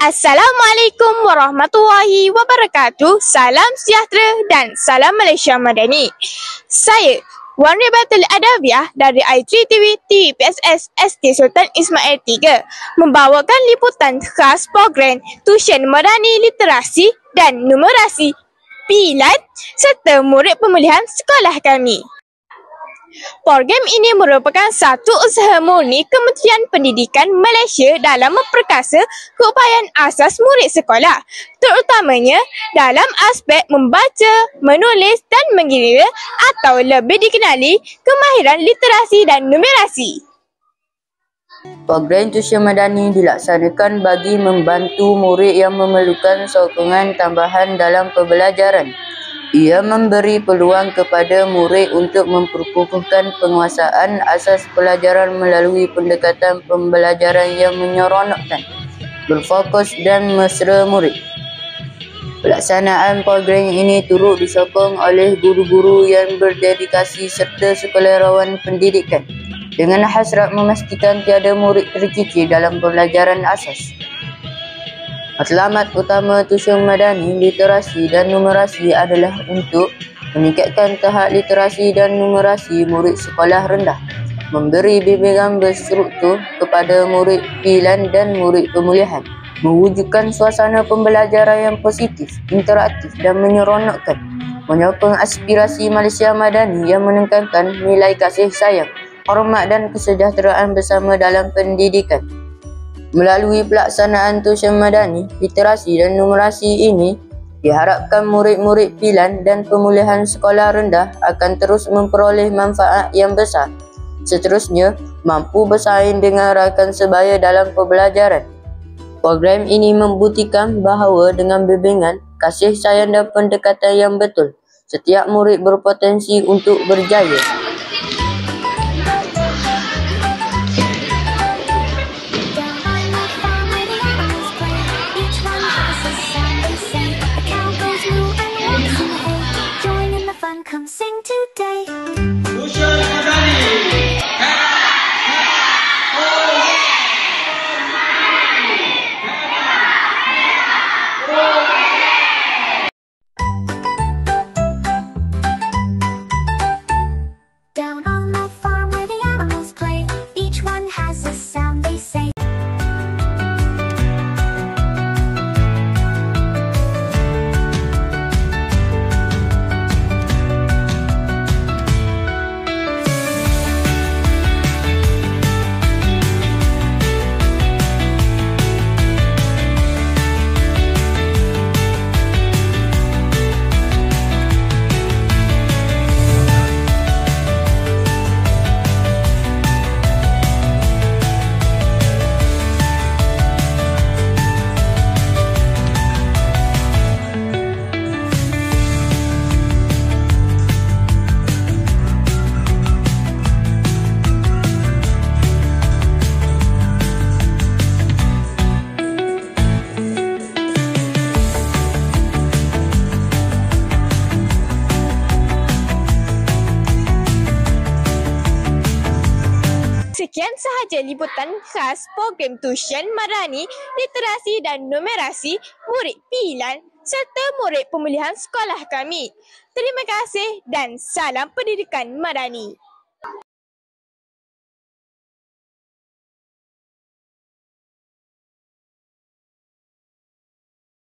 Assalamualaikum warahmatullahi wabarakatuh. Salam sejahtera dan salam Malaysia Madani. Saya Wan Ribatul Adawiah dari I3TV TVPSS ST Sultan Ismail 3 membawakan liputan khas program Tuisyen Madani Literasi dan Numerasi Pilihan serta murid pemulihan sekolah kami. Program ini merupakan satu usaha murni Kementerian Pendidikan Malaysia dalam memperkasa keupayaan asas murid sekolah, terutamanya dalam aspek membaca, menulis dan mengira atau lebih dikenali kemahiran literasi dan numerasi. Program Tuisyen Madani dilaksanakan bagi membantu murid yang memerlukan sokongan tambahan dalam pembelajaran. Ia memberi peluang kepada murid untuk memperkukuhkan penguasaan asas pelajaran melalui pendekatan pembelajaran yang menyeronokkan, berfokus dan mesra murid. Pelaksanaan program ini turut disokong oleh guru-guru yang berdedikasi serta sukarelawan pendidikan dengan hasrat memastikan tiada murid terkikir dalam pembelajaran asas. Matlamat utama Tuisyen Madani Literasi dan Numerasi adalah untuk meningkatkan tahap literasi dan numerasi murid sekolah rendah, memberi bimbingan berstruktur kepada murid pilihan dan murid pemulihan, mewujudkan suasana pembelajaran yang positif, interaktif dan menyeronokkan, menyokong aspirasi Malaysia Madani yang menekankan nilai kasih sayang, hormat dan kesejahteraan bersama dalam pendidikan. Melalui pelaksanaan Tuisyen Madani, Literasi dan Numerasi ini, diharapkan murid-murid pilihan dan pemulihan sekolah rendah akan terus memperoleh manfaat yang besar. Seterusnya, mampu bersaing dengan rakan sebaya dalam pembelajaran. Program ini membuktikan bahawa dengan bimbingan, kasih sayang dan pendekatan yang betul, setiap murid berpotensi untuk berjaya. Come sing today. Tuisyen Madani. Down on the farm where the animals play, each one has a sound they say. Sekian sahaja liputan khas program Tuisyen Madani Literasi dan Numerasi murid pilihan serta murid pemulihan sekolah kami. Terima kasih dan salam pendidikan Madani.